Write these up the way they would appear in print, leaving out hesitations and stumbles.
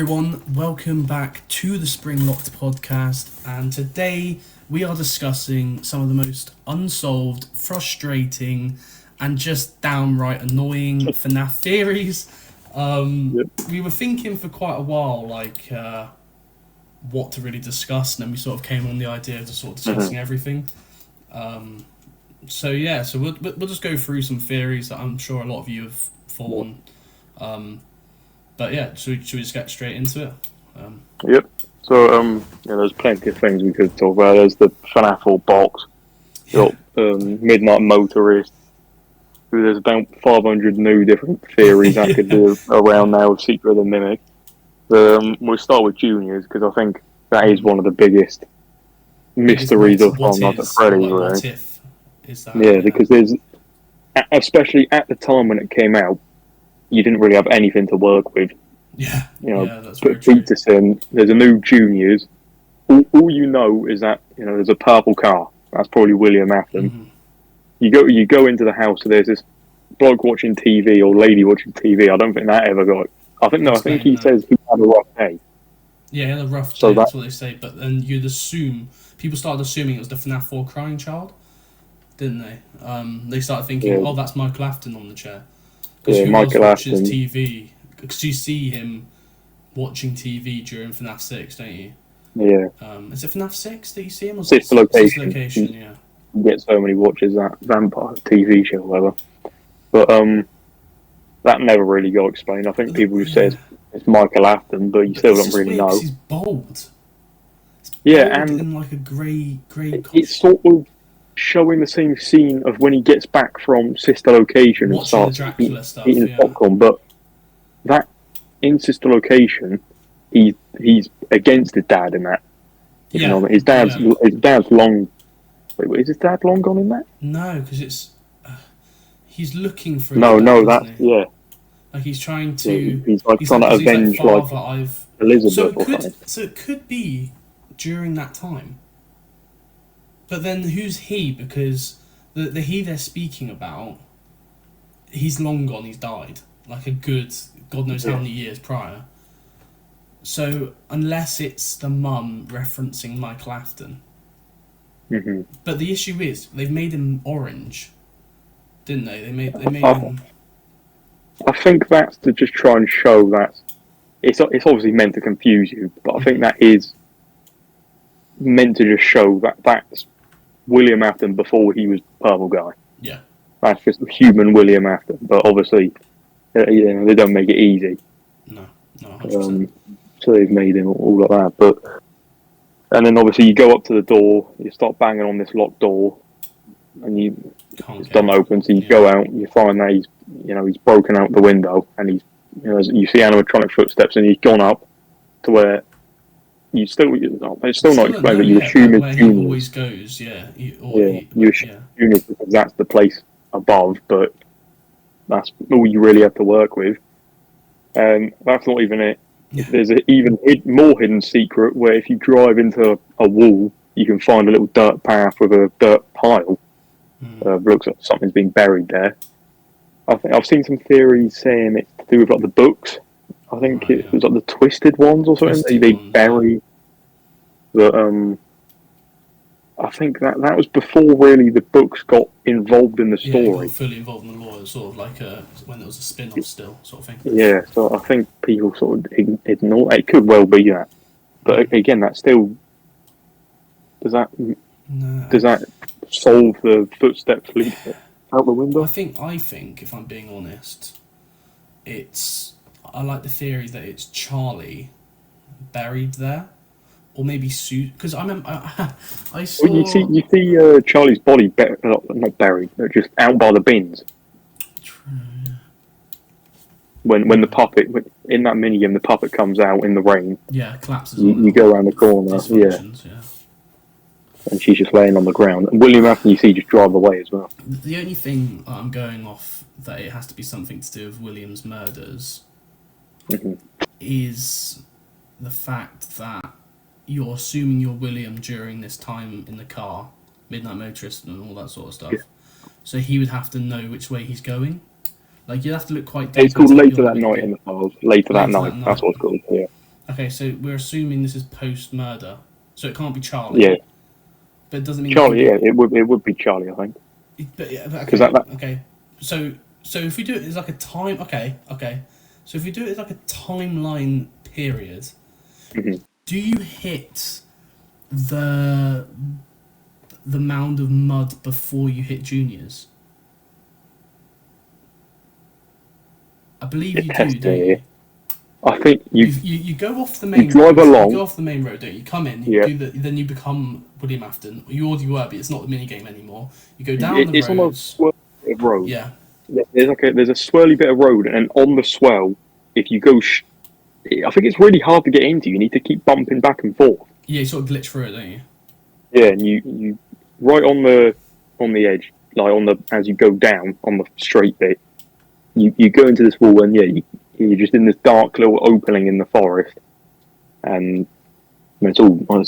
Everyone, welcome back to the SpringLockedPodcast, and today we are discussing some of the most unsolved, frustrating, and just downright annoying FNAF theories. We were thinking for quite a while, what to really discuss, and then we sort of came on the idea of just sort of discussing everything. So we'll just go through some theories that I'm sure a lot of you have thought on. But yeah, should we just get straight into it? Yep. So, there's plenty of things we could talk about. There's the FNAF box, Midnight Motorist. There's about 500 new different theories I could do around now with Secret of the Mimic. We'll start with Juniors, because I think that is one of the biggest mysteries of Five Nights at Freddy's. What if is that? Yeah, because there's, especially at the time when it came out, you didn't really have anything to work with. Yeah, that's put Peterson, there's a new Juniors. All you know is that there's a purple car. That's probably William Afton. Mm-hmm. You go into the house, so there's this bloke watching TV or lady watching TV. I don't think that ever got. I think he says he had a rough day. Yeah, he had a rough day. That's what they say. But then people started assuming it was the FNAF 4 crying child, didn't they? They started thinking, oh, that's Michael Afton on the chair. Because Michael watches Afton. TV? Because you see him watching TV during FNAF 6, don't you? Yeah. Is it FNAF 6 that you see him? Or Sister Location. Location, yeah. You get so many watches that vampire TV show or whatever. But that never really got explained. I think people just say it's Michael Afton, but you still don't really know. He's bold. And in like a grey it's sort of showing the same scene of when he gets back from Sister Location and starts eating popcorn, but that in Sister Location, he's against his dad in that. His dad's long. Wait, is his dad long gone in that? No, because it's he's looking for. Like he's trying to. Yeah, he's trying to avenge Elizabeth. So it could be during that time. But then who's he? Because the he they're speaking about, he's long gone. He's died like a good God knows how many years prior. So unless it's the mum referencing Michael Afton. Mm-hmm. But the issue is they've made him orange, didn't they? They made him. I think that's to just try and show that it's obviously meant to confuse you, but I think that is meant to just show that that's William Afton before he was Purple Guy. Yeah, that's just human William Afton. But obviously, they don't make it easy. No, 100%. So they've made him all like that, and then obviously you go up to the door, you start banging on this locked door, and it's done open. So you go out, you find that he's broken out the window, and you see animatronic footsteps, and he's gone up to where it's still not explained, but you assume it's Juniors. He always goes, you assume Juniors because that's the place above, but that's all you really have to work with. And that's not even it. Yeah. There's an even more hidden secret where if you drive into a wall, you can find a little dirt path with a dirt pile. Looks like something's been buried there. I think I've seen some theories saying it's to do with like the books. I think it was like the Twisted Ones or something. They bury. But I think that was before really the books got involved in the story. Yeah, got fully involved in the lore, sort of like when it was a spin-off still, sort of thing. Yeah, so I think people sort of ignore it. It could well be that, but again, that still does that solve the footsteps lead out the window? I think if I'm being honest, I like the theory that it's Charlie buried there. Or maybe Sue, because I remember I saw. Well, you see Charlie's body not buried, just out by the bins. True. When the puppet in that minigame, the puppet comes out in the rain. Yeah, collapses. You go around the corner, yeah. And she's just laying on the ground. And William Afton, you see, just drive away as well. The only thing I'm going off that it has to be something to do with William's murders is the fact that you're assuming you're William during this time in the car, Midnight Motorist and all that sort of stuff. Yeah. So he would have to know which way he's going. Like, you'd have to look quite deep. It's called Later That Night in the files. Later That Night. That's what it's called, yeah. Okay, so we're assuming this is post-murder, so it can't be Charlie. Yeah, But it doesn't mean Charlie. Yeah, it would be Charlie, I think. Because Okay, that okay. So if we do it as like a time, okay. So if we do it as like a timeline period, Mhm. do you hit the mound of mud before you hit juniors? I believe it you do, tests don't here. you? I think You go off the you main drive road. You along. go off the main road, don't you? Come in, you Yeah, do then you become William Afton. You already were, but it's not the mini game anymore. You go down the it's on a roads. swirly bit of road. Yeah, There's a swirly bit of road, and on the swell, if you go, I think it's really hard to get into. You need to keep bumping back and forth. yeah. You sort of glitch through it, don't you? Yeah, and you right on the edge, like as you go down on the straight bit, you go into this wall, and yeah, you're just in this dark little opening in the forest, and it's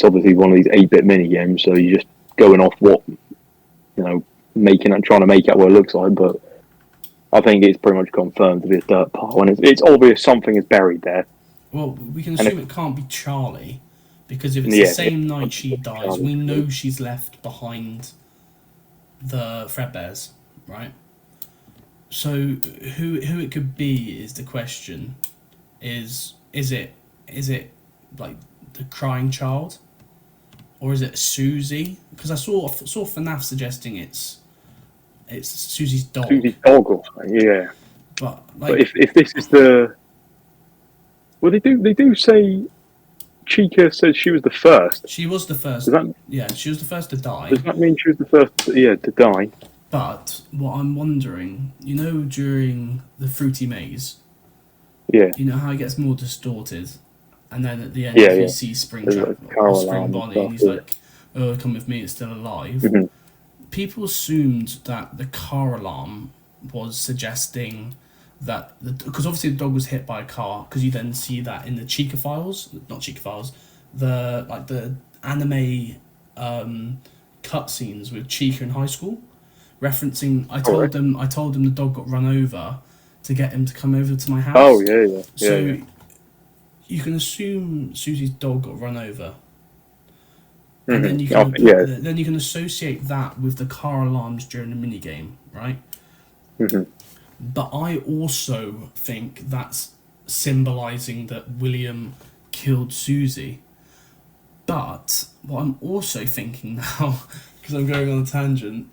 obviously one of these 8-bit mini games, so you're just going off what trying to make out what it looks like, but I think it's pretty much confirmed to be a dirt pile, and it's obvious something is buried there. Well, we can assume it can't be Charlie, because if it's Yeah, the same night she dies, Charlie. we know she's left behind the Fredbears, right? So who it could be is the question. Is it like the crying child, or is it Susie? Because I saw FNAF suggesting it's Susie's dog. Susie's dog, yeah. But But if this is well, they do say Chica says she was the first. she was the first. She was the first to die. Does that mean she was the first? To die. But what I'm wondering, during the Fruity Maze, Yeah. you know how it gets more distorted, and then at the end Yeah, you yeah. see Spring There's, like, Spring Bonnie, and he's yeah. like, "Oh, come with me, it's still alive." Mhm. People assumed that the car alarm was suggesting that because obviously the dog was hit by a car, because you then see that in the not Chica files, the anime cutscenes with Chica in high school, referencing. I told them the dog got run over to get him to come over to my house. Oh yeah. So you can assume Susie's dog got run over. And then you can then you can associate that with the car alarms during the mini game, right? Mm-hmm. But I also think that's symbolizing that William killed Susie. But what I'm also thinking now, because I'm going on a tangent,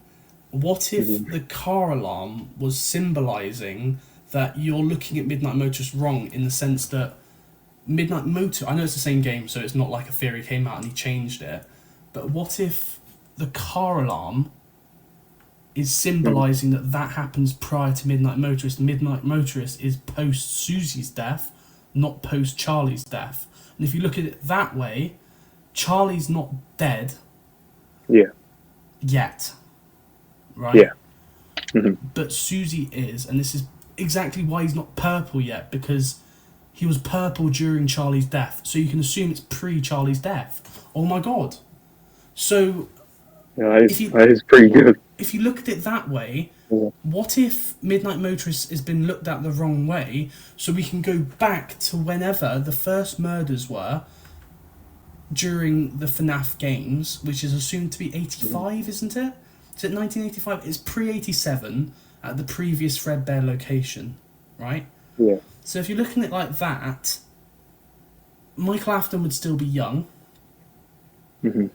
what if the car alarm was symbolizing that you're looking at Midnight Motorist wrong, in the sense that Midnight Motor, I know it's the same game, so it's not like a theory came out and he changed it, but what if the car alarm is symbolising that happens prior to Midnight Motorist? Midnight Motorist is post Susie's death, not post Charlie's death. And if you look at it that way, Charlie's not dead. Yeah. Yet. Right? Yeah. Mm-hmm. But Susie is, and this is exactly why he's not purple yet, because he was purple during Charlie's death, so you can assume it's pre-Charlie's death. Oh my god. So that is pretty good. If you look at it that way, what if Midnight Motorist has been looked at the wrong way, so we can go back to whenever the first murders were during the FNAF games, which is assumed to be 85, isn't it? Is it 1985? It's pre-87 at the previous Fredbear location, right? Yeah. So if you're looking at it like that, Michael Afton would still be young. Mm-hmm.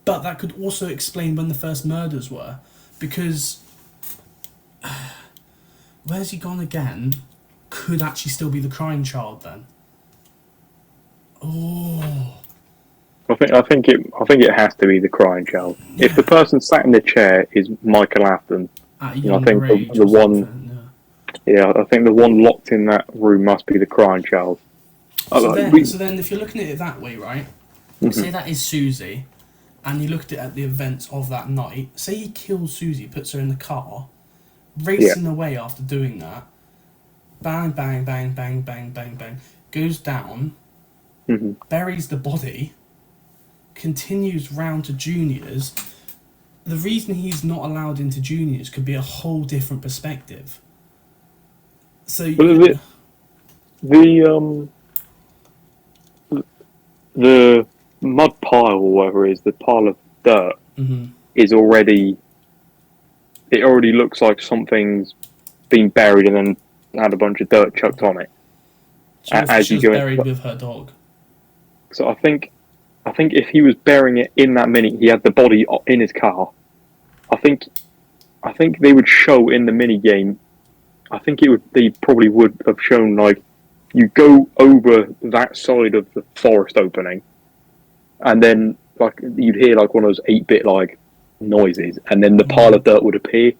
But that could also explain when the first murders were, because where's he gone again could actually still be the crying child then. Oh. I think it has to be the crying child. Yeah. If the person sat in the chair is Michael Afton, At a I young think age the or one, something, I think the one locked in that room must be the crying child. So then, if you're looking at it that way, right? Mm-hmm. Say that is Susie, and you looked at the events of that night. Say he kills Susie, puts her in the car, racing away after doing that. Bang, bang, bang, bang, bang, bang, bang. Goes down, buries the body, continues round to juniors. The reason he's not allowed into juniors could be a whole different perspective. So the mud pile or whatever it is, the pile of dirt, is already. It already looks like something's been buried and then had a bunch of dirt chucked on it. So if she was buried with her dog. So I think if he was burying it in that mini, he had the body in his car. I think they would show in the mini game. I think they probably would have shown like you go over that side of the forest opening, and then like you'd hear like one of those 8-bit like noises, and then the pile of dirt would appear.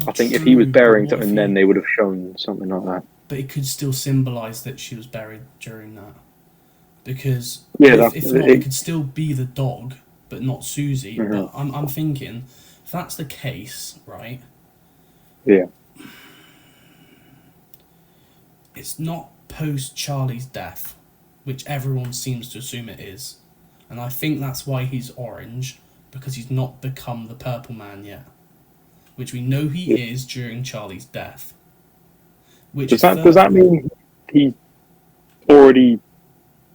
I think if he was burying something, then they would have shown something like that. But it could still symbolise that she was buried during that, because if not, it could still be the dog, but not Susie. Mm-hmm. But I'm thinking, if that's the case, right? Yeah. It's not post Charlie's death, which everyone seems to assume it is. And I think that's why he's orange, because he's not become the Purple Man yet. Which we know he is during Charlie's death. Which does that mean he's already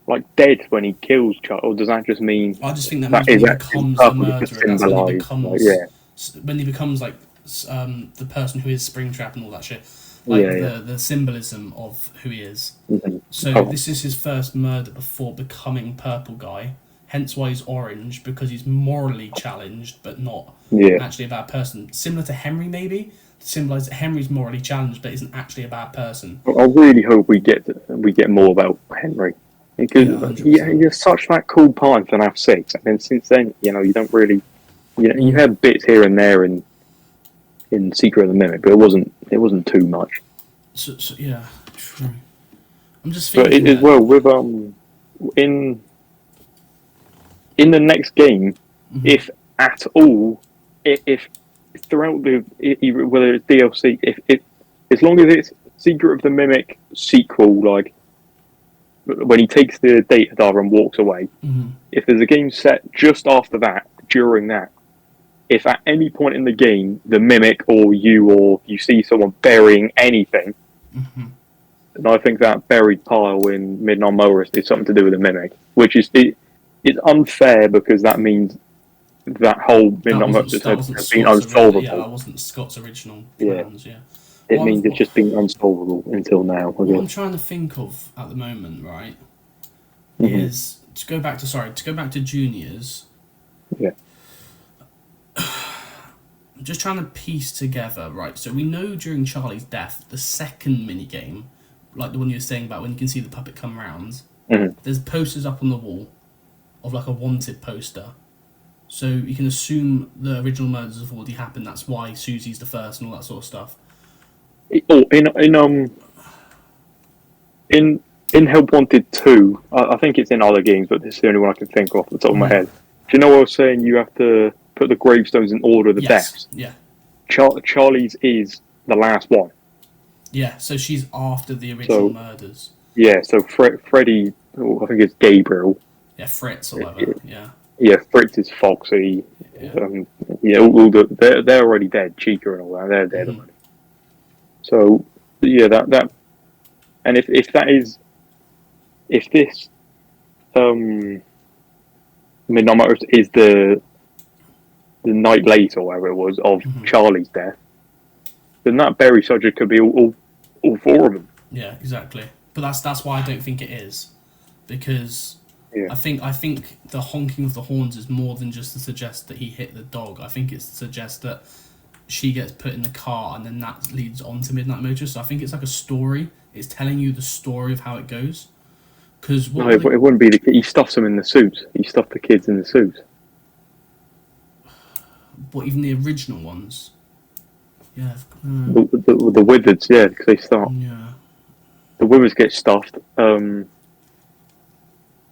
like dead when he kills Charlie, or does that just mean... I just think that means when he becomes the murderer, that's when he becomes... When he becomes like the person who is Springtrap and all that shit. The symbolism of who he is. Mm-hmm. So this is his first murder before becoming Purple Guy. Hence why he's orange, because he's morally challenged, but not actually a bad person. Similar to Henry, maybe, to symbolise that Henry's morally challenged, but isn't actually a bad person. I really hope we get more about Henry, because you're such that cool part in FNAF 6, and then since then, you don't really, you had bits here and there in Secret of the Mimic, but it wasn't too much. So yeah, true. I'm just thinking. But as well with in the next game, if at all, if throughout whether it's DLC, if as long as it's Secret of the Mimic sequel, like when he takes the data diver and walks away, if there's a game set just after that, during that, if at any point in the game the Mimic or you see someone burying anything, then I think that buried pile in Midnight Motorist is something to do with the Mimic, which is it's unfair because that means that whole Midnight Motorist has been unsolvable. That wasn't Scott's original plans. It means it's just been unsolvable until now. What I'm trying to think of at the moment, right, is to go back to Juniors. Yeah. I'm just trying to piece together, right? So we know during Charlie's death, the second minigame, like the one you were saying about when you can see the puppet come round, there's posters up on the wall of like a wanted poster. So you can assume the original murders have already happened. That's why Susie's the first and all that sort of stuff. In Help Wanted 2, I think it's in other games, but this is the only one I can think off the top of my head. Do you know what I was saying? You have to put the gravestones in order of the deaths. Yeah. Charlie's is the last one. Yeah, so she's after the original murders. Yeah, so Freddy, I think it's Gabriel. Yeah, Fritz or whatever. Yeah, Fritz is Foxy. Yeah. They're already dead. Chica and all that, they're dead already. So that and if this Midnight Motorist is the night late or whatever it was of Charlie's death, then that berry subject could be all four of them. Yeah, exactly. But that's why I don't think it is, because I think the honking of the horns is more than just to suggest that he hit the dog. I think it's to suggest that she gets put in the car and then that leads on to Midnight Motorist. So I think it's like a story. It's telling you the story of how it goes. Because it wouldn't be he stuffs them in the suits. He stuffed the kids in the suits. What, even the original ones? Yeah. The Withers, because they start. Yeah. The Withers get stuffed.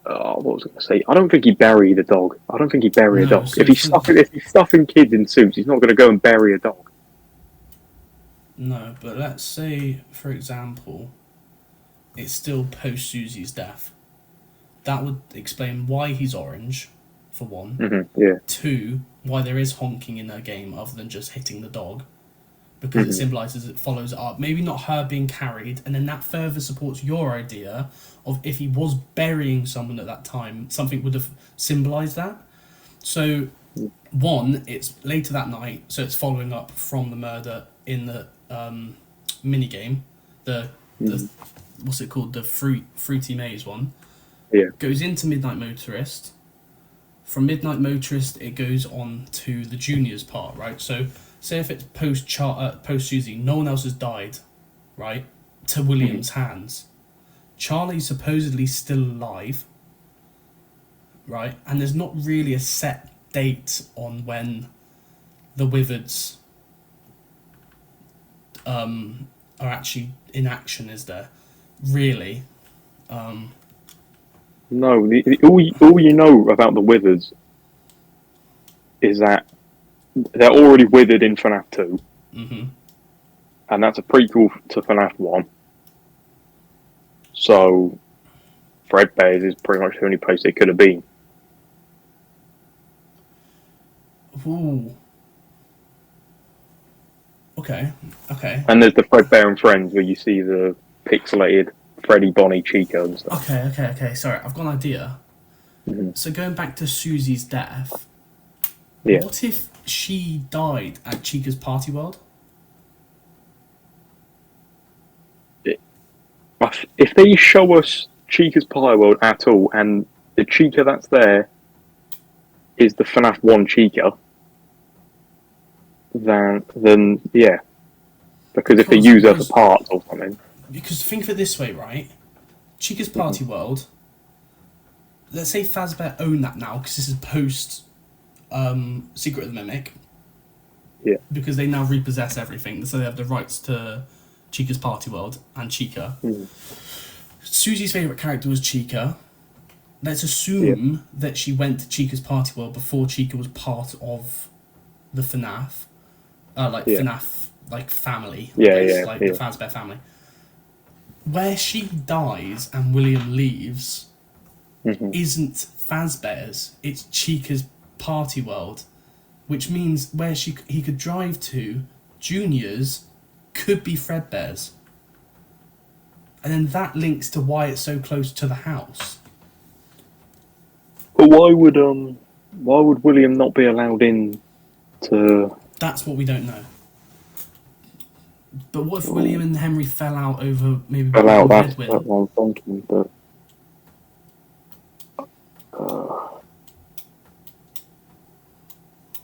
What was I going to say? I don't think he buried a dog. I don't think he buried a dog. So if he's stuffing kids in suits, he's not going to go and bury a dog. No, but let's say, for example, it's still post Susie's death. That would explain why he's orange, for one. Yeah. 2, why there is honking in her game other than just hitting the dog. because it symbolises, it follows it up. Maybe not her being carried, and then that further supports your idea of if he was burying someone at that time, something would have symbolised that. So, one, it's later that night, so it's following up from the murder in the mini game, the what's it called, the fruity maze one. Yeah. Goes into Midnight Motorist. From Midnight Motorist, it goes on to the juniors part, right? So, say if it's post Susie, no one else has died, right? To William's hands. Charlie's supposedly still alive, right? And there's not really a set date on when the Withereds are actually in action, is there? Really? No, all you know about the Withers is that they're already withered in FNAF 2. Mm-hmm. And that's a prequel to FNAF 1. So, Fredbear's is pretty much the only place they could have been. Ooh. Okay. And there's the Fredbear and Friends where you see the pixelated Freddy, Bonnie, Chica and stuff. Okay. Sorry, I've got an idea. Mm-hmm. So going back to Susie's death, what if she died at Chica's party world? If they show us Chica's Party World at all, and the Chica that's there is the FNAF 1 Chica, then yeah. Because if they use her for parts or something. Because think of it this way, right? Chica's Party World, let's say Fazbear own that now, because this is post Secret of the Mimic. Yeah. Because they now repossess everything, so they have the rights to Chica's Party World and Chica. Susie's favourite character was Chica. Let's assume that she went to Chica's Party World before Chica was part of the FNAF. FNAF, family. The Fazbear family. Where she dies and William leaves isn't Fazbear's, it's Chica's Party World. Which means where he could drive to, Junior's, could be Fredbear's. And then that links to why it's so close to the house. But why would William not be allowed in to... That's what we don't know. But what if William and Henry fell out over maybe... That's what I'm thinking, but...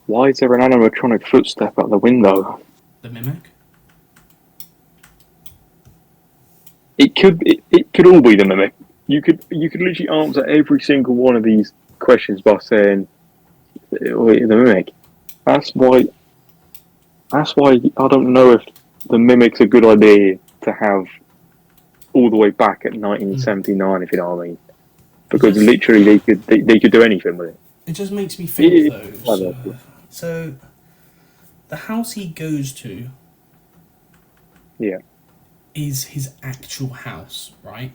why is there an animatronic footstep at the window? The Mimic? It could all be the Mimic. You could literally answer every single one of these questions by saying the Mimic. That's why I don't know if the Mimic's a good idea to have all the way back at 1979, if you know what I mean. Because literally they could do anything with it. It just makes me think though. So the house he goes to is his actual house, right?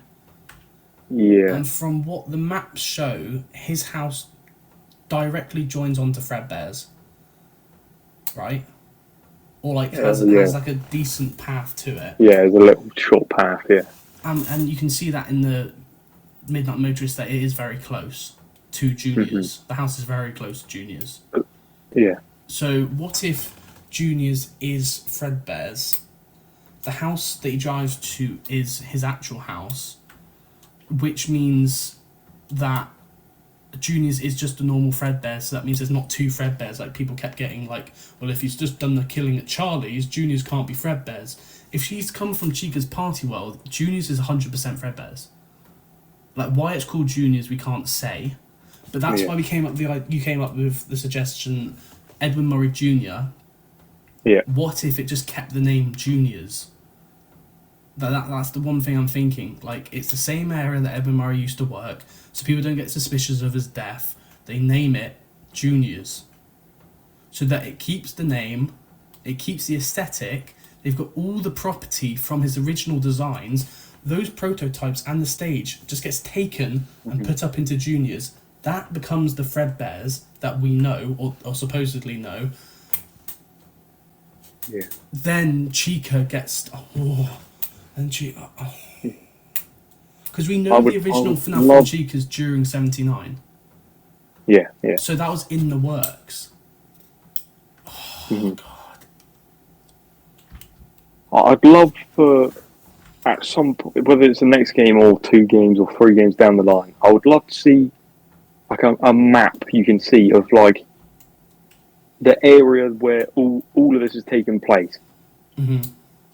Yeah. And from what the maps show, his house directly joins onto Fredbear's, right? Or has a decent path to it. Yeah, there's a little short path, yeah. And you can see that in the Midnight Motorist that it is very close to Junior's. The house is very close to Junior's. Yeah. So what if Junior's is Fredbear's? The house that he drives to is his actual house, which means that Junior's is just a normal Fredbear, so that means there's not two Fredbears. Like, people kept getting well, if he's just done the killing at Charlie's, Junior's can't be Fredbear's. If she's come from Chica's Party World, Junior's is 100% Fredbear's. Why it's called Junior's, we can't say, but that's why you came up with the suggestion, Edwin Murray Jr. Yeah. What if it just kept the name Junior's? That's the one thing I'm thinking. It's the same area that Edwin Murray used to work, so people don't get suspicious of his death. They name it Junior's, so that it keeps the name, it keeps the aesthetic. They've got all the property from his original designs. Those prototypes and the stage just gets taken and put up into Junior's. That becomes the Fredbears that we know, or supposedly know. Yeah. Then Chica gets because we know the original FNAF 1 Chica's during 79. Yeah, yeah. So that was in the works. Oh, God. I'd love for, at some point, whether it's the next game or 2 games or 3 games down the line, I would love to see like a map you can see of like the area where all of this has taken place. Mm-hmm.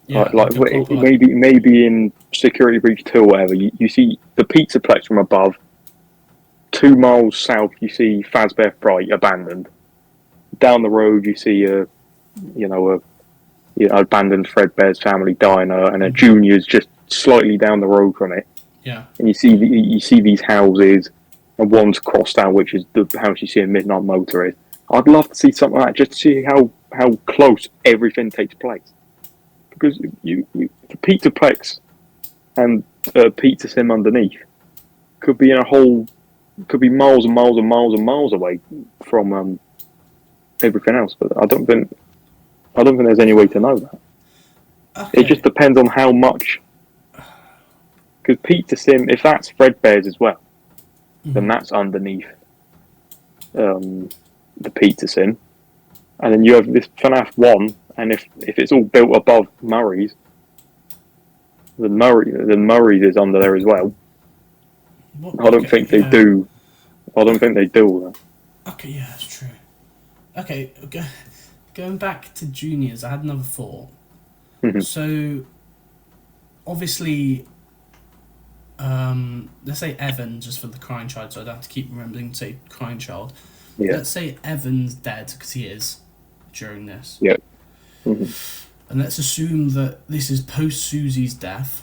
Yeah, maybe in Security Breach 2 or whatever, you see the Pizzaplex from above. 2 miles south, you see Fazbear Fright abandoned. Down the road, you see a abandoned Fredbear's Family Diner, and a Junior's just slightly down the road from it. Yeah. And you see these houses, and one's crossed out, which is the house you see in Midnight Motorist. I'd love to see something like that, just to see how close everything takes place. Because the Pizzaplex and Pizza Sim underneath could be could be miles and miles and miles and miles away from everything else. But I don't think there's any way to know that. Okay. It just depends on how much. Because Pizza Sim, if that's Fredbear's as well, then that's underneath the Pizza Sim, and then you have this FNAF 1, and if it's all built above Murray's, then Murray's is under there as well. I don't think they do. I don't think they do all that. Okay, yeah, that's true. Okay, going back to Juniors, I had another thought. So, obviously, let's say Evan, just for the crying child, so I don't have to keep remembering to say crying child. Yeah. Let's say Evan's dead, because he is, during this. Yeah. And let's assume that this is post Susie's death,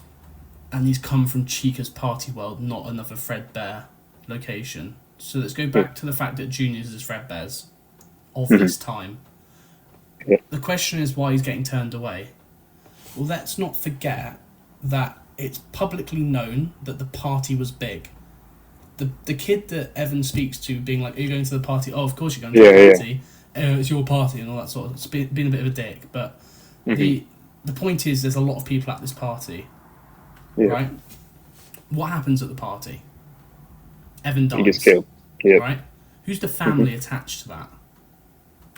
and he's come from Chica's party world, not another Fredbear location. So let's go back to the fact that Juniors is Fredbear's of this time. Yeah. The question is why he's getting turned away. Well, let's not forget that it's publicly known that the party was big. The kid that Evan speaks to being like, are you going to the party? Oh, of course you're going to the party. It's your party and all that sort of... It's been a bit of a dick, but the point is there's a lot of people at this party. Yeah. Right? What happens at the party? Evan dies. He gets killed. Yeah. Right? Who's the family attached to that?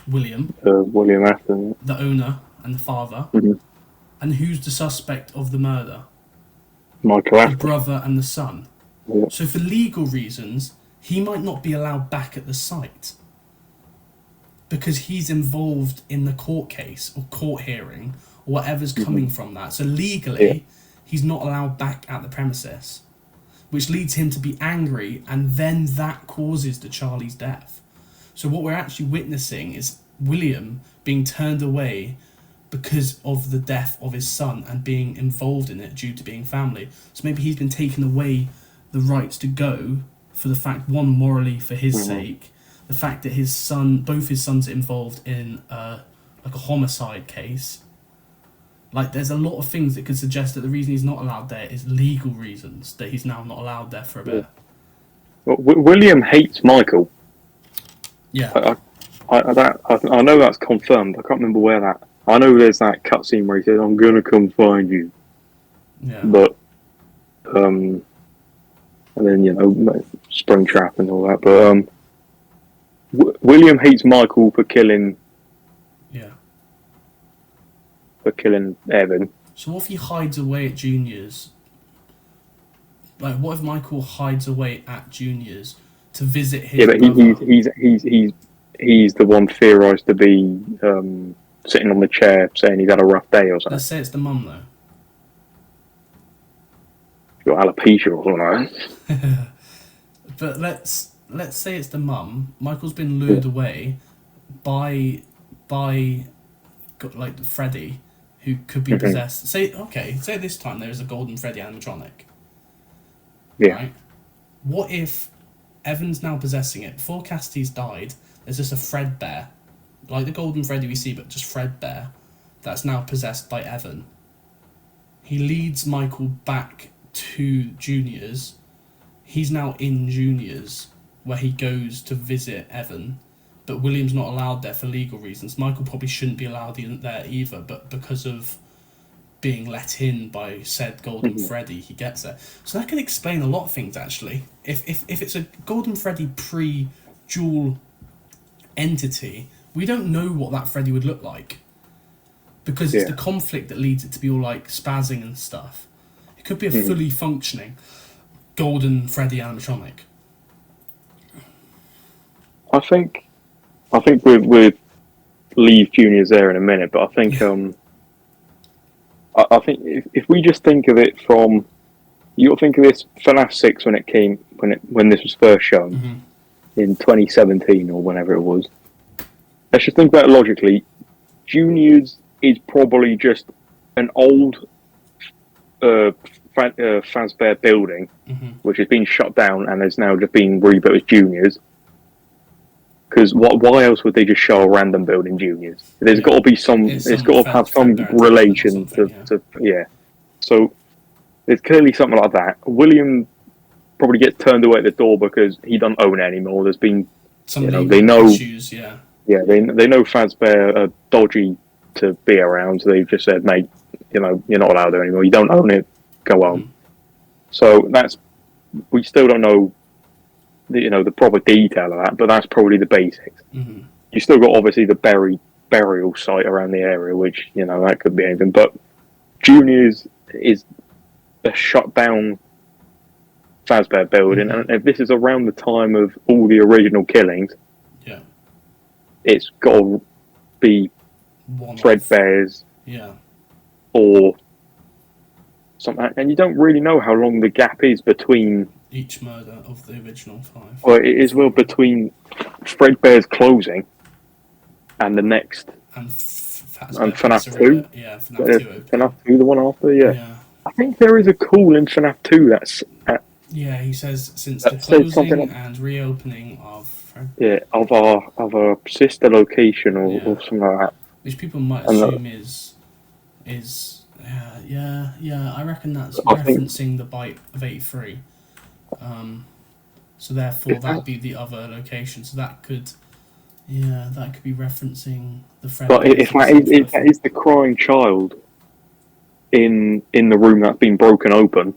William. William Afton. The owner and the father. And who's the suspect of the murder? Michael Afton. The brother and the son. Yeah. So for legal reasons, he might not be allowed back at the site because he's involved in the court case or court hearing or whatever's coming from that. So legally, he's not allowed back at the premises, which leads him to be angry, and then that causes the Charlie's death. So what we're actually witnessing is William being turned away because of the death of his son and being involved in it due to being family. So maybe he's been taken away the rights to go for the fact, one, morally for his sake, the fact that his son, both his sons are involved in like a homicide case. Like, there's a lot of things that could suggest that the reason he's not allowed there is legal reasons, that he's now not allowed there for a bit. Well, William hates Michael. Yeah. I know that's confirmed. I can't remember where that... I know there's that cutscene where he says, I'm going to come find you. Yeah. But, and then, Springtrap and all that. But, William hates Michael for killing... Yeah. For killing Evan. So what if he hides away at Junior's? Like, what if Michael hides away at Junior's to visit his brother? He's the one theorised to be sitting on the chair saying he's had a rough day or something. Let's say it's the mum, though. Got alopecia or something. But let's say it's the mum. Michael's been lured away by like Freddy, who could be possessed. Say this time there is a golden Freddy animatronic. Yeah. Right? What if Evan's now possessing it? Before Cassidy's died, there's just a Fredbear, like the golden Freddy we see, but just Fredbear, that's now possessed by Evan. He leads Michael back to Junior's. He's now in Junior's, where he goes to visit Evan, but William's not allowed there for legal reasons. Michael probably shouldn't be allowed there either, but because of being let in by said Golden Freddy, he gets it. So that can explain a lot of things, actually. If it's a Golden Freddy pre-dual entity, we don't know what that Freddy would look like. Because it's the conflict that leads it to be all like spazzing and stuff. It could be a fully functioning Golden Freddy animatronic. I think we'll leave Juniors there in a minute, but I think I think if we just think of it from, you'll think of this FNAF 6 when this was first shown in 2017 or whenever it was. Let's just think about it logically. Juniors is probably just an old Fazbear building which has been shut down and has now just been rebuilt as Juniors. Because why else would they just show a random building Juniors? There's got to be some. It's got to have some relation to. So there's clearly something like that. William probably gets turned away at the door because he doesn't own it anymore. There's been they know issues. Yeah, they know Fazbear are dodgy to be around. So they've just said, mate, you're not allowed there anymore. You don't own it. Go home. So we still don't know. The proper detail of that, but that's probably the basics. You still got obviously the burial site around the area, which that could be anything. But Juniors is a shut down Fazbear building, and if this is around the time of all the original killings, it's got to be Fredbear's, or something. And you don't really know how long the gap is between each murder of the original 5. Well, it is between Fredbear's closing and the next, and FNAF 2. Yeah, FNAF 2. FNAF 2, the one after. Yeah. I think there is a call in FNAF 2 that's. He says since the closing and reopening of. Of our sister location or something like that. Which people might assume is. I reckon that's referencing the bite of 83. So therefore that'd be the other location. So that could be referencing the Fred. But if that is the crying child in the room that's been broken open,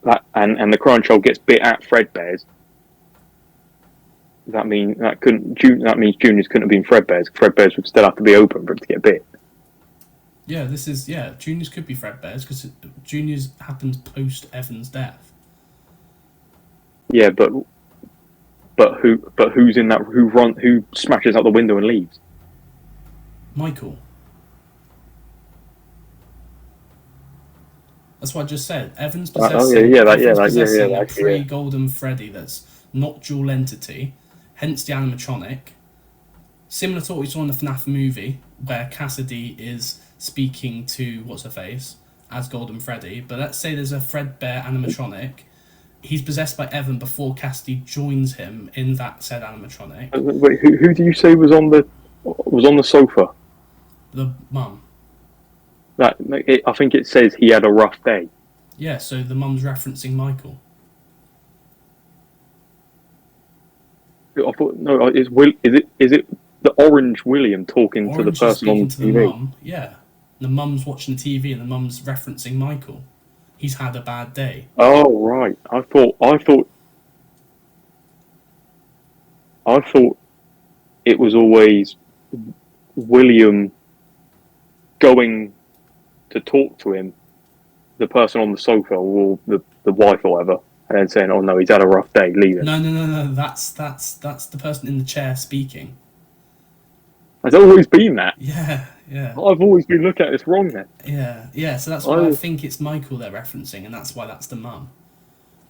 that and the crying child gets bit at Fredbear's, that means Juniors couldn't have been Fredbear's. Fredbear's would still have to be open for it to get bit. Yeah, Juniors could be Fredbear's because Juniors happened post Evan's death. Yeah, but who's in that? Who smashes out the window and leaves? Michael. That's what I just said. Evan's possessing. A pre-Golden Freddy that's not dual entity, hence the animatronic. Similar to what we saw in the FNAF movie, where Cassidy is speaking to what's-her-face as Golden Freddy, but let's say there's a Fredbear animatronic. He's possessed by Evan before Cassidy joins him in that said animatronic. Wait, who do you say was on the sofa? The mum. I think it says he had a rough day. Yeah, so the mum's referencing Michael. I thought is it the orange William talking to the person on the TV? The mum, yeah. The mum's watching the TV and the mum's referencing Michael. He's had a bad day. Oh right. I thought it was always William going to talk to him, the person on the sofa or the wife or whatever, and then saying, "Oh no, he's had a rough day, leave him." No. That's the person in the chair speaking. It's always been that. Yeah. I've always been looking at this wrong then. Yeah. So that's why I think it's Michael they're referencing, and that's why that's the mum,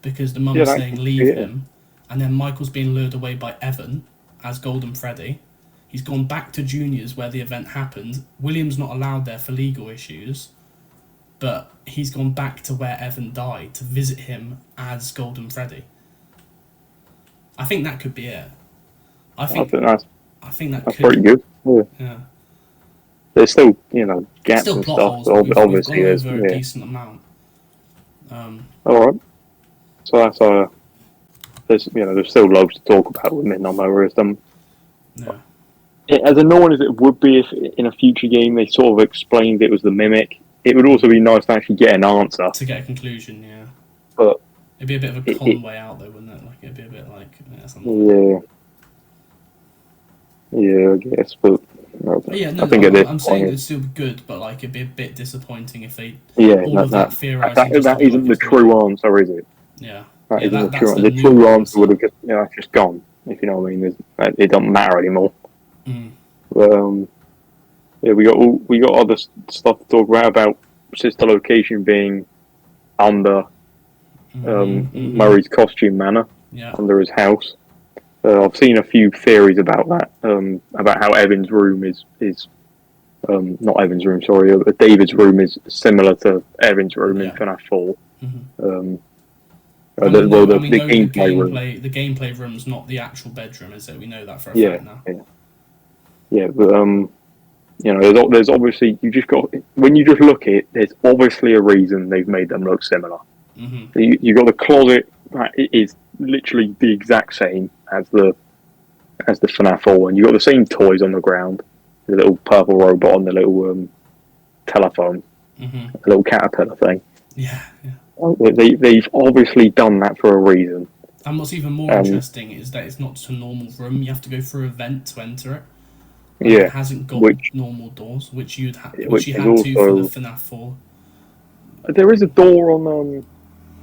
because the mum's saying leave him, and then Michael's being lured away by Evan as Golden Freddy. He's gone back to Juniors where the event happened. William's not allowed there for legal issues, but he's gone back to where Evan died to visit him as Golden Freddy. I think that could be it. I think that's pretty good. Yeah. There's still, gaps still and plot stuff. holes, Obviously, we've there's gone over a decent amount. All right. So that's there's still loads to talk about with Midnight Motorist. No. As annoying as it would be if in a future game they sort of explained it was the Mimic, it would also be nice to actually get an answer. To get a conclusion, yeah. But it'd be a bit of a con way out, though, wouldn't it? Like, it'd be a bit like... Yeah, I guess, but... I'm saying it'd still be good, but like it'd be a bit disappointing if they... that theorising... That isn't the true answer, is it? Yeah. That isn't the true answer. The true answer would have just gone, if you know what I mean. It doesn't matter anymore. We got other stuff to talk about sister location being under Murray's costume manor, under his house. I've seen a few theories about that, about how Evan's room is not Evan's room, sorry, David's room is similar to Evan's room in FNAF 4. The gameplay room's not the actual bedroom, is it? We know that for a fact now. Yeah, but there's obviously when you just look at it, there's obviously a reason they've made them look similar. You got the closet that is literally the exact same as the FNAF 4 one. You got the same toys on the ground, the little purple robot on the little telephone, the little caterpillar thing. Yeah. They've obviously done that for a reason. And what's even more interesting is that it's not just a normal room. You have to go through a vent to enter it. It hasn't got normal doors, which you had to for the FNAF 4. There is a door on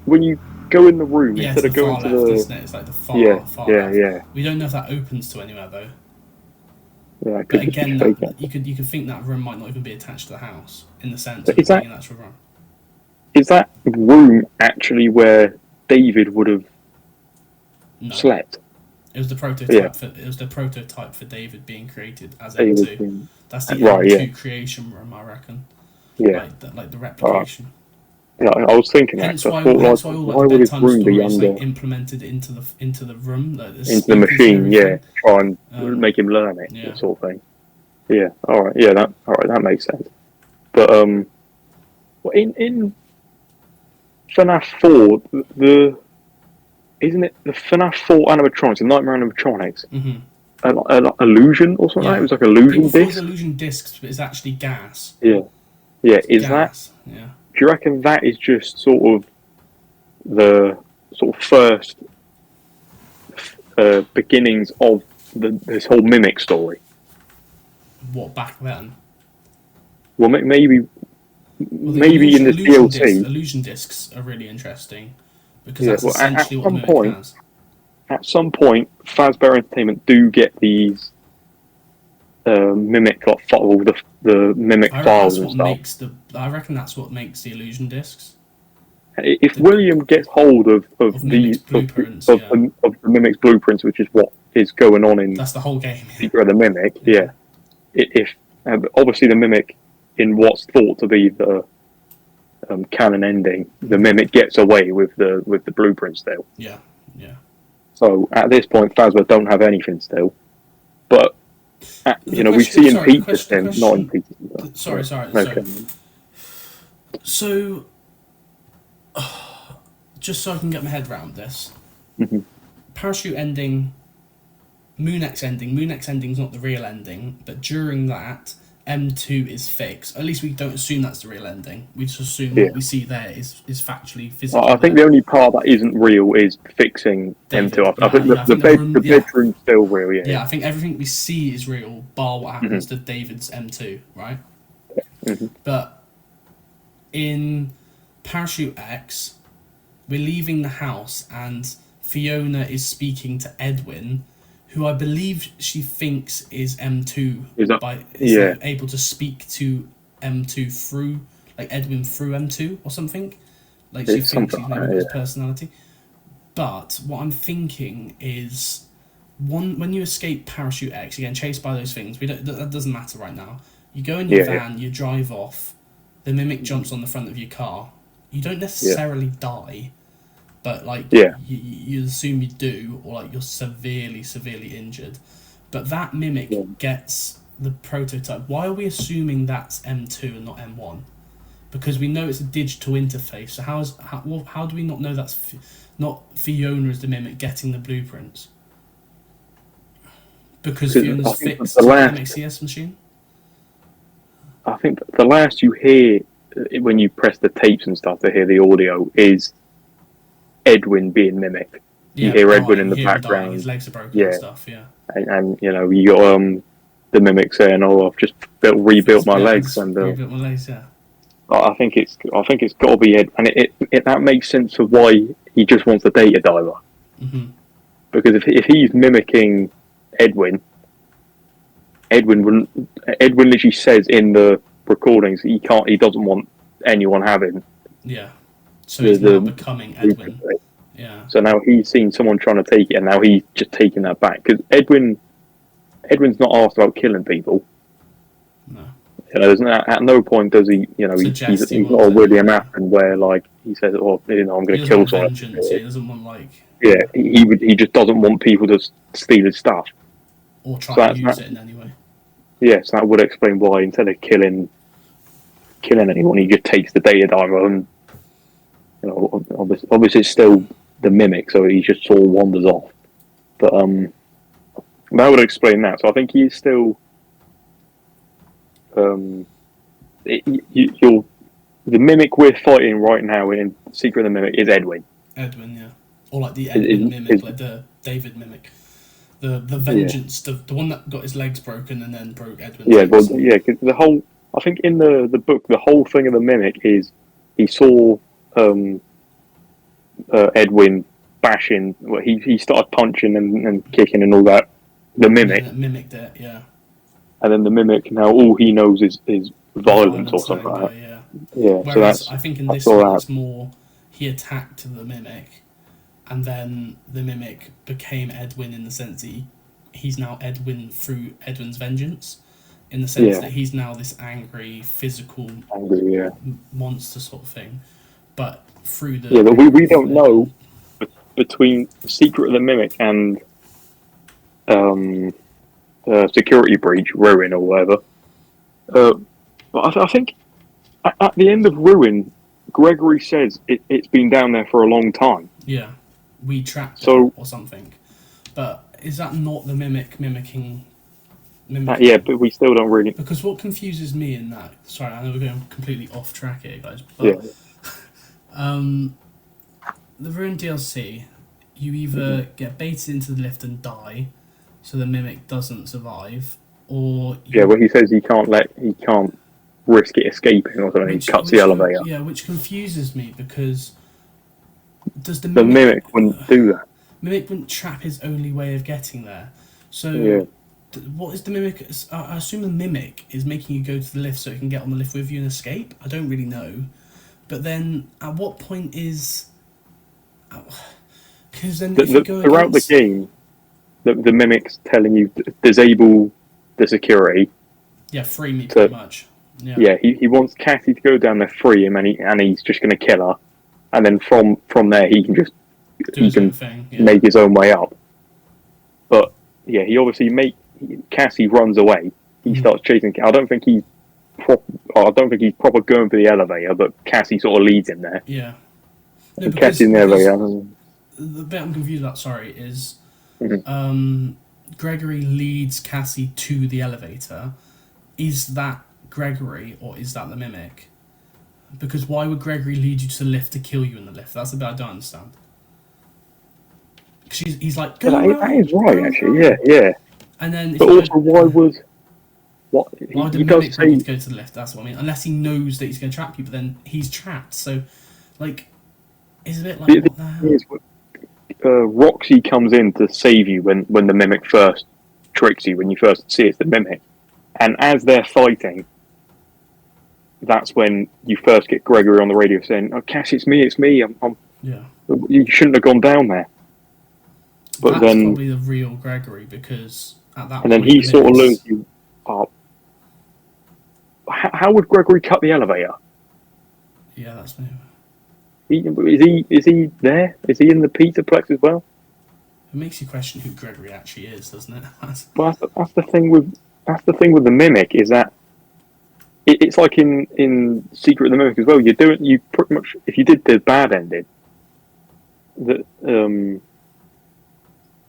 when you go in the room instead of going to left, isn't it? It's like the far left. We don't know if that opens to anywhere though. Yeah, but again, you could think that room might not even be attached to the house in the sense of being an actual room. Is that room actually where David would have slept? It was the prototype. It was the prototype for David being created as M2. That's the M2 creation room, I reckon. Yeah, like the replication. Yeah, I was thinking hence that. Why all the bedtime stories implemented into the room, into the machine. Try and make him learn it, that sort of thing. Yeah, all right. Yeah, that makes sense. But in FNAF 4, isn't it the FNAF 4 animatronics, the Nightmare animatronics? An illusion or something? It was like illusion disc. It was illusion discs, but it's actually gas. Yeah. Is gas. That? Yeah. Do you reckon that is just sort of the first beginnings of this whole Mimic story? What, back then? Well, maybe in this DLC. Illusion discs are really interesting because that's essentially what Mimic has. At some point, Fazbear Entertainment do get these Mimic, the Mimic files and stuff. I reckon that's what makes the illusion discs. If William gets hold of the Mimic's blueprints, which is what is going on in that's the whole game. Secret of the Mimic, If obviously the Mimic, in what's thought to be the canon ending, the Mimic gets away with the blueprint still. Yeah. So at this point, Fazbear don't have anything still, but we see in Peter's thing, not in Peter's. Sorry. Okay. So, just so I can get my head around this, Parachute ending, Moonx ending's not the real ending, but during that, M2 is fixed. At least we don't assume that's the real ending. We just assume what we see there is factually physical. I think the only part that isn't real is fixing David. M2. I think the bedroom's still real, Yeah, I think everything we see is real, bar what happens to David's M2, right? But in Parachute X, we're leaving the house and Fiona is speaking to Edwin, who I believe she thinks is M2, able to speak to M2 through, like Edwin through M2 or something. Like she thinks she's maybe his personality. But what I'm thinking is, when you escape Parachute X, again chased by those things, that doesn't matter right now. You go in your van, you drive off, the Mimic jumps on the front of your car. You don't necessarily die, but you assume you do, or like you're severely injured. But that Mimic gets the prototype. Why are we assuming that's M2 and not M1? Because we know it's a digital interface. So how do we not know that's not Fiona as the mimic getting the blueprints? Because Fiona's fixed to the MXCS machine? I think the last you hear when you press the tapes and stuff to hear the audio is Edwin being mimicked. You hear Edwin in the background. His legs are broken and stuff, And you know, you got the mimic saying, "Oh, I've just rebuilt my legs." And rebuilt my legs, yeah. I think it's got to be Ed, and it that makes sense of why he just wants a data diver. Mm-hmm. Because if he's mimicking Edwin literally says in the recordings he doesn't want anyone having. Yeah. So he's now becoming Edwin. Yeah. So now he's seen someone trying to take it, and now he's just taking that back because Edwin's not asked about killing people. No. You know, at no point does he. You know, he's not a William Afton where like he says, "Oh, you know, I'm going to kill someone." He doesn't want like. Yeah, he just doesn't want people to steal his stuff or try to use it in any way. Yes, that would explain why instead of killing anyone, he just takes the data diver and, you know, obviously it's still the mimic, so he just sort of wanders off. But that would explain that. So I think he's still the mimic we're fighting right now in Secret of the Mimic is Edwin. Edwin, yeah, or like the Edwin mimic, like the David mimic. The vengeance, the one that got his legs broken and then broke Edwin's legs. Well, yeah, because I think in the book, the whole thing of the mimic is he saw Edwin bashing. Well, he started punching and kicking and all that. The mimic mimicked it, yeah. And then the mimic now all he knows is violence or something like that. Yeah. Whereas I think in this one it's more he attacked the mimic. And then the mimic became Edwin in the sense that he's now Edwin through Edwin's vengeance. In the sense that he's now this angry, physical monster sort of thing. But through the... Yeah, but we don't know between Secret of the Mimic and Security Breach, Ruin or whatever. But I think at the end of Ruin, Gregory says it's been down there for a long time. Yeah. We trapped it or something. But is that not the mimicking? Yeah, but we still don't really... Because what confuses me in that... Sorry, I know we're going completely off track here, guys. But, the Ruin DLC, you either get baited into the lift and die, so the mimic doesn't survive, or... well, he says he can't risk it escaping or something. He cuts the elevator. Yeah, which confuses me because... Does the mimic wouldn't do that. Mimic wouldn't trap his only way of getting there. So, what is the mimic? I assume the mimic is making you go to the lift so it can get on the lift with you and escape. I don't really know. But then, at what point is... Because then throughout the game, the mimic's telling you to disable the security. Yeah, free me pretty much. Yeah, he wants Cassie to go down there, free him, and he's just going to kill her. And then from there, he can just make his own way up. But yeah, he obviously Cassie runs away. He starts chasing. I don't think he's proper going for the elevator, but Cassie sort of leads him there. Yeah. No, Cassie in the elevator. The bit I'm confused about, is Gregory leads Cassie to the elevator. Is that Gregory or is that the mimic? Because why would Gregory lead you to the lift to kill you in the lift? That's the bit I don't understand. Because he's like, go that is right, actually. Yeah. And then, but also, why would the mimic need to go to the lift? That's what I mean. Unless he knows that he's going to trap you, but then he's trapped. So, like, it's a bit like what the hell? Roxy comes in to save you when the mimic first tricks you. When you first see it's the mimic, and as they're fighting. That's when you first get Gregory on the radio saying, "Oh, Cass, it's me. You shouldn't have gone down there." But that's then probably the real Gregory because at that. And then he sort of lures you up. How would Gregory cut the elevator? Yeah, that's me. Is he there? Is he in the Peterplex as well? It makes you question who Gregory actually is, doesn't it? Well, that's the thing with the mimic is that it's like in Secret of the Mimic as well. You pretty much, if you did the bad ending, the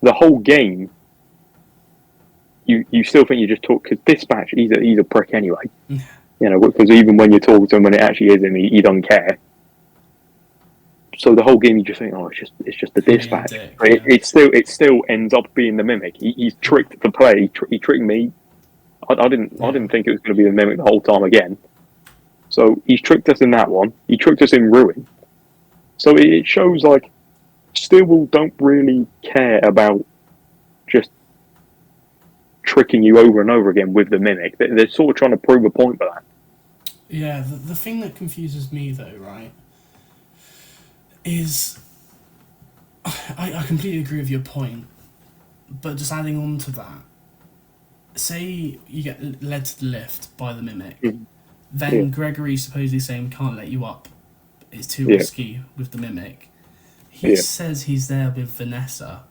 whole game, you still think you just talk, because Dispatch, he's a prick anyway. Because even when you talk to him, when it actually is him, he doesn't care. So the whole game, you just think, oh, it's just the Dispatch. But it still ends up being the Mimic. He's tricked the play. He tricked me. I didn't think it was going to be the Mimic the whole time again. So he's tricked us in that one. He tricked us in Ruin. So it shows like Stillwell don't really care about just tricking you over and over again with the Mimic. They're sort of trying to prove a point by that. Yeah, the thing that confuses me though, right, is I completely agree with your point, but just adding on to that, say you get led to the lift by the Mimic, then Gregory's supposedly saying we can't let you up, it's too risky with the Mimic. He says he's there with Vanessa.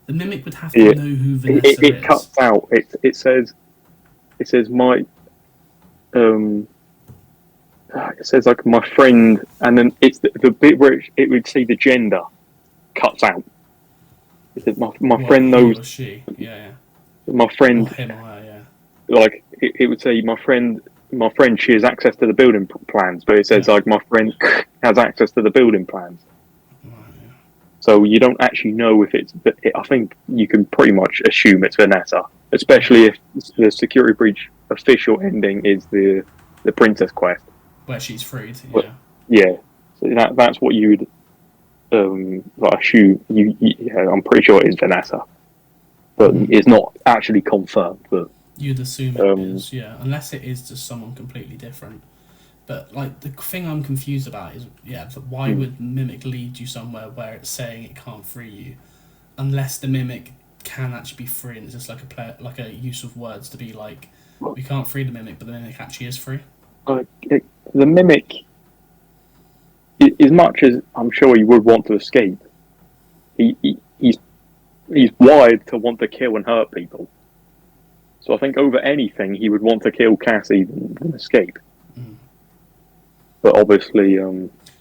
The Mimic would have to know who Vanessa is. It cuts out. It says my it says like my friend, and then it's the bit where it would say the gender cuts out. It says my friend knows. He or she, yeah. My friend, or him or her, yeah. Like it would say my friend. She has access to the building plans, but it says like my friend has access to the building plans. So you don't actually know if it's. I think you can pretty much assume it's Vanessa, especially if the security breach official ending is the princess quest, where she's freed. Yeah. So that's what you would assume. I'm pretty sure it is Vanessa, but it's not actually confirmed. But you'd assume it is, unless it is just someone completely different. But like the thing I'm confused about is, why would Mimic lead you somewhere where it's saying it can't free you, unless the Mimic can actually be free and it's just like a use of words to be like, we can't free the Mimic, but the Mimic actually is free. The Mimic, as much as I'm sure he would want to escape, he's wired to want to kill and hurt people. So I think over anything he would want to kill Cassie than escape. But obviously,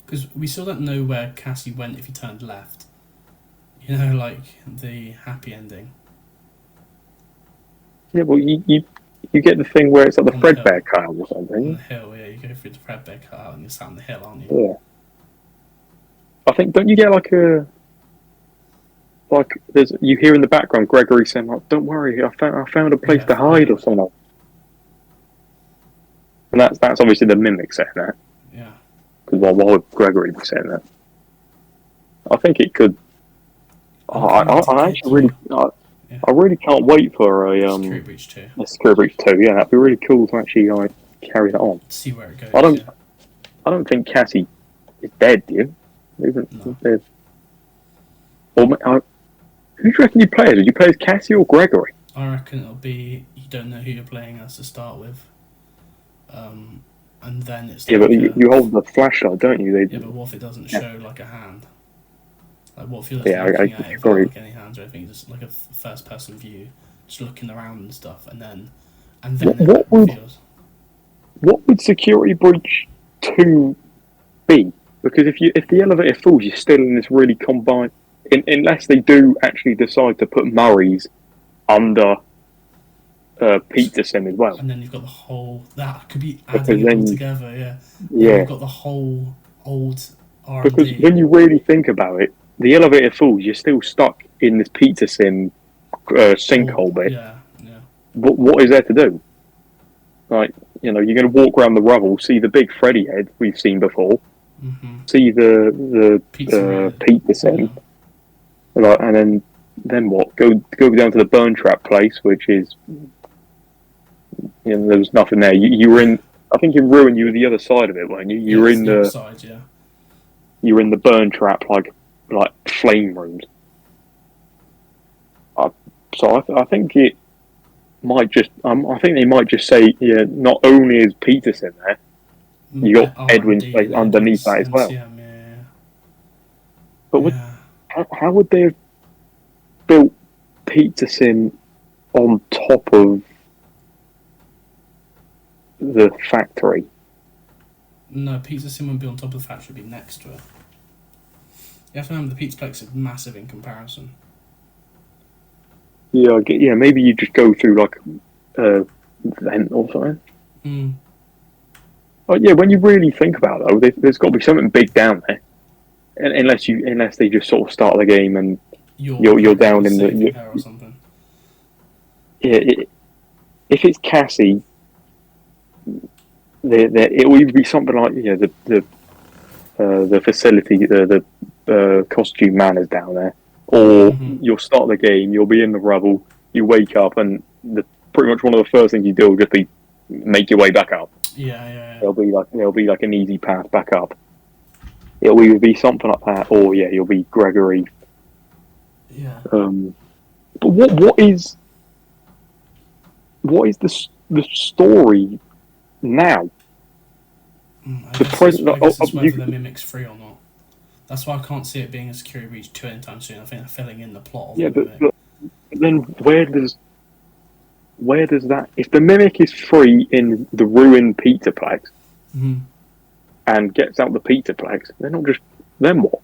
because we still don't know where Cassie went if he turned left. Like the happy ending. Yeah, well, you get the thing where it's like the Fredbear cutout or something. On the hill, you go through the Fredbear cutout and you're sat on the hill, aren't you? Yeah. I think, don't you get you hear in the background Gregory saying like, "Don't worry, I found a place to hide" or something. And that's obviously the Mimic saying that. Yeah. Because why would Gregory be saying that? I think it could. I really can't wait for a Security Breach 2. A Security Breach 2. Yeah, that'd be really cool to actually carry that on. See where it goes. I don't think Cassie is dead, do you? No. Who do you reckon you play as? Did you play as Cassie or Gregory? I reckon it'll be you don't know who you're playing as to start with. And then it's but you hold the flashlight, don't you? But what if it doesn't show like a hand? Like what if you're looking at it without like any hands or anything, just like a first-person view, just looking around and stuff, and then what would Security Breach 2 be? Because if the elevator falls, you're still in this really combined. Unless they do actually decide to put Murray's under Pizza Sim as well. And then you've got the whole that could be adding it all together, yeah. You've got the whole old R&D. Because when you really think about it, the elevator falls, you're still stuck in this Pizza Sim sinkhole bit. Yeah. What is there to do? Like, you're going to walk around the rubble, see the big Freddy head we've seen before, see the Pizza Sim, and then what? Go down to the burn trap place, which is, there was nothing there. You were in, I think in Ruin, you were the other side of it, weren't you? You were in the side, yeah. You were in the burn trap, like flame rooms. So I think it might just. I think they might just say, not only is Peter's in there, you got Edwin's place underneath that as well. But how would they have built Pizza Sim on top of the factory. No, Pizza Sim wouldn't be on top of the factory, it'd be next to it. You have to remember the Pizzaplex is massive in comparison. Yeah, maybe you just go through like a vent or something. Hmm. Oh yeah, when you really think about it, though, there's got to be something big down there, unless they just sort of start the game and you're down in the or something. Yeah, if it's Cassie, it will either be something like the facility, the costume man is down there, or you'll start the game, you'll be in the rubble, you wake up, and pretty much one of the first things you do will just be make your way back up. Yeah. There'll be like an easy path back up. It'll either be something like that, or you'll be Gregory. Yeah. But what is the story now? I guess whether the Mimic's free or not. That's why I can't see it being a Security Breach 2 anytime soon. I think they're filling in the plot of the Mimic. But then where does that... If the Mimic is free in the ruined Pizzaplex and gets out the Pizzaplex, then what?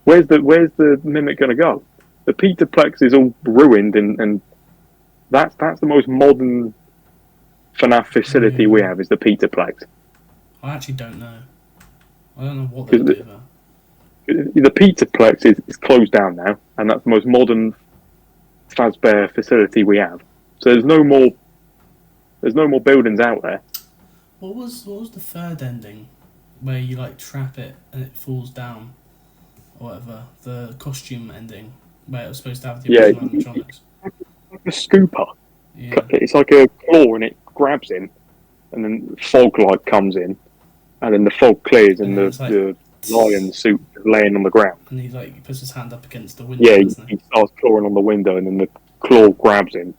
Where's the Mimic going to go? The Pizzaplex is all ruined, and that's the most modern FNAF facility we have, is the Pizzaplex. I actually don't know. I don't know what they do there. The Pizzaplex is closed down now, and that's the most modern Fazbear facility we have. So there's no more buildings out there. What was the third ending, where you like trap it and it falls down, or whatever? The costume ending, where it was supposed to have the original animatronics. Like a scooper. Yeah. It's like a claw, and it grabs him, and then fog light comes in, and then the fog clears, and the lion suit is laying on the ground. And he puts his hand up against the window. Yeah, he starts clawing on the window, and then the claw grabs him,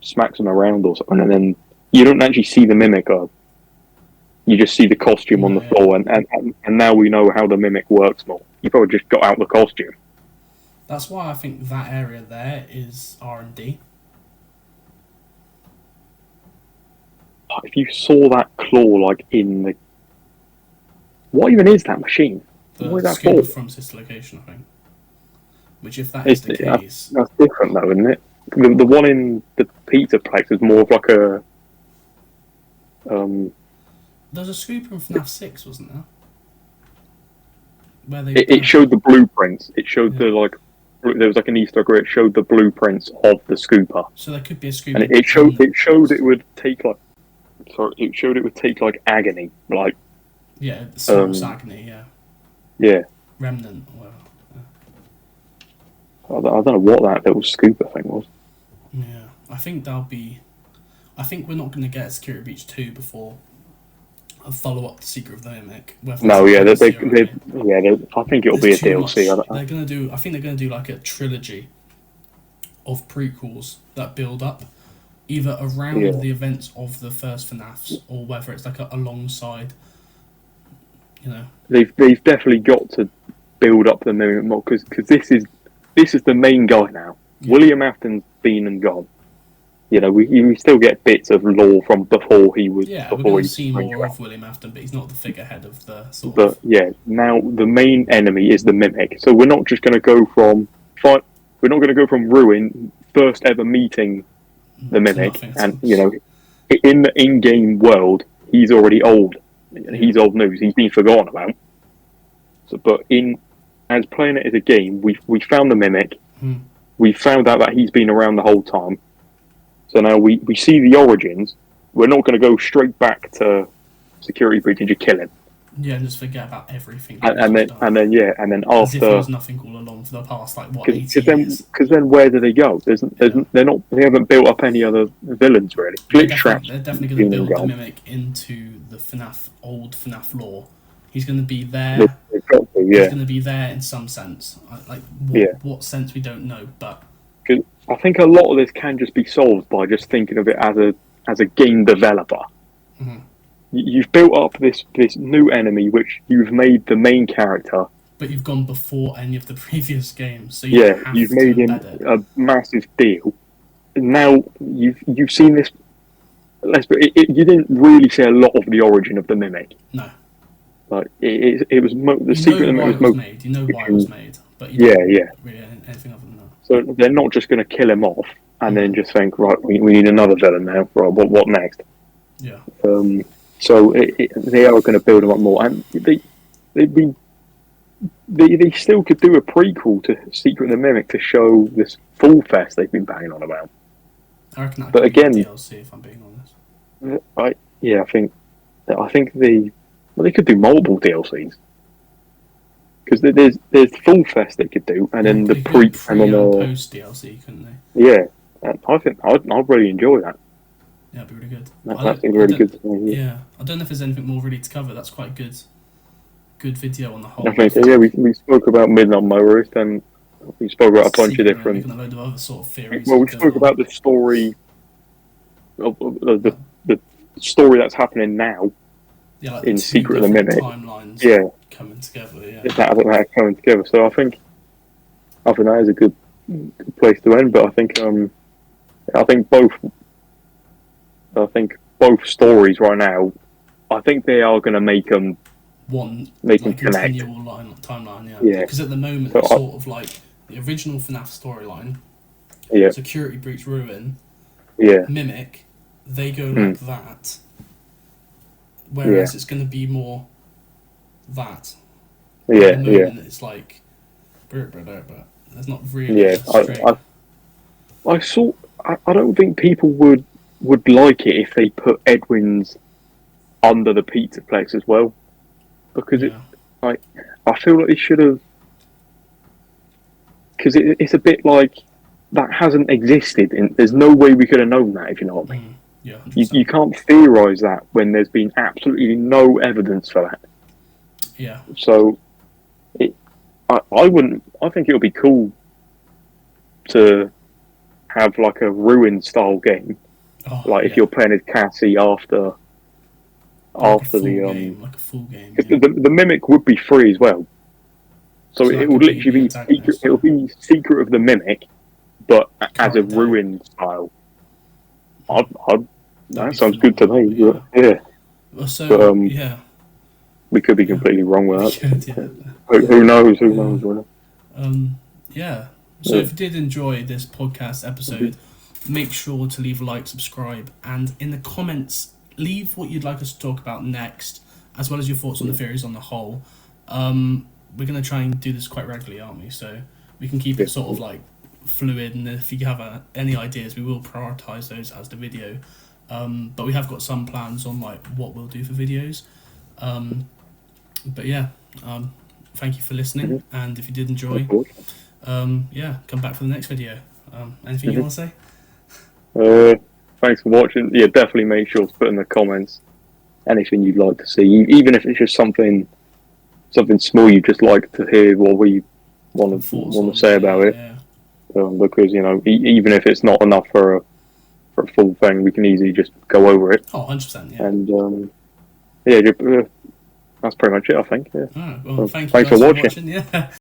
smacks him around or something, and then you don't actually see the Mimic. You just see the costume on the floor, and now we know how the Mimic works more. You probably just got out the costume. That's why I think that area there is R&D. If you saw that claw in the... What even is that machine? What is that for? From Sister Location, I think. Which, if that is the case... That's different though, isn't it? The one in the Pizzaplex is more of like a... There was a scooper in FNAF 6, wasn't there? Where it showed the blueprints. It showed there was an Easter egg where it showed the blueprints of the scooper. So there could be a scooper. And it showed it would take agony, source agony, yeah, remnant, or whatever. I don't know what that little scooper thing was. Yeah, I think we're not going to get a Security Breach 2 before a follow-up to Secret of the Mimic. I think it'll be a DLC. I think they're going to do like a trilogy of prequels that build up either around the events of the first FNAFs, or whether it's like alongside. They've definitely got to build up the Mimic more, because this is the main guy now. Yeah. William Afton's been and gone. We still get bits of lore from before he was. Yeah, we're going to see more of William Afton, but he's not the figurehead of the sort of. But now the main enemy is the Mimic. So we're not just going to go from ruin, first ever meeting the Mimic, and in the in-game world, he's already old. He's old news. He's been forgotten about. So, but as playing it as a game, we found the Mimic. We found out that he's been around the whole time. So now we see the origins. We're not going to go straight back to Security Breach and just kill him. Yeah, and just forget about everything. And then after, as if there was nothing all along for the past 80 years. Because then where do they go? They haven't built up any other villains really. They're definitely going to build the Mimic into the old FNAF lore. He's going to be there. He's going to be there in some sense. What sense we don't know, but. I think a lot of this can just be solved by just thinking of it as a game developer. Mm-hmm. You've built up this new enemy, which you've made the main character. But you've gone before any of the previous games, so you've made him a massive deal. Now you've seen this you didn't really see a lot of the origin of the mimic. No. Like it was the secret of the mimic was made. You know why it was made, but you don't really anything other than that. So they're not just going to kill him off and then just think, right, we need another villain now. Right, what next? Yeah. So they are going to build him up more, and they still could do a prequel to Secret of the Mimic to show this Fall Fest they've been banging on about. I reckon that could be DLC, if I'm being honest. I think they could do multiple DLCs because there's Fall Fest they could do, and then the pre and then post DLC, couldn't they? Yeah, and I think I'd really enjoy that. Yeah, it'd be really good. That's really good to me. Yeah, I don't know if there's anything more really to cover. That's quite a good video on the whole. I think, we spoke about Midnight Motorist, and we spoke about a bunch of different. A load of other sort of theories. Well, we spoke about the story, the story that's happening now. Yeah, like in Secret of the Mimic. Timelines coming together. Yeah, that coming together. So I think that is a good place to end. But I think both stories right now, I think they are going to make them connect. Continual timeline, yeah. Because at the moment, it's sort of like the original FNAF storyline, Security Breach Ruin, Mimic, they go like that. Whereas it's going to be more that. At the moment, it's like, but there's not really. Yeah, I don't think people would like it if they put Edwin's under the Pizzaplex as well, because I feel like they should have, because it's a bit like that hasn't existed, and there's no way we could have known that, if you know what I mean. Yeah, you can't theorise that when there's been absolutely no evidence for that. Yeah. So, I think it would be cool to have like a Ruin style game, if you're playing as Cassie after like a full game. Because the Mimic would be free as well, so it would literally be secret. It would be Secret of the Mimic, but as a Ruin style. That sounds good to me. Yeah. Well, so we could be completely wrong with that. Who knows? Who knows? Yeah. So if you did enjoy this podcast episode, make sure to leave a like, subscribe, and in the comments, leave what you'd like us to talk about next, as well as your thoughts on the theories on the whole. We're going to try and do this quite regularly, aren't we? So we can keep it sort of like fluid, and if you have any ideas, we will prioritise those as the video. But we have got some plans on like what we'll do for videos. But yeah, thank you for listening, and if you did enjoy, come back for the next video. Anything you want to say? Thanks for watching. Yeah, definitely make sure to put in the comments anything you'd like to see, even if it's just something small you'd just like to hear what we want to say about it. Because even if it's not enough for a full thing, we can easily just go over it. 100%, yeah. And that's pretty much it, I think. Yeah. All right, well, thanks for watching. Yeah.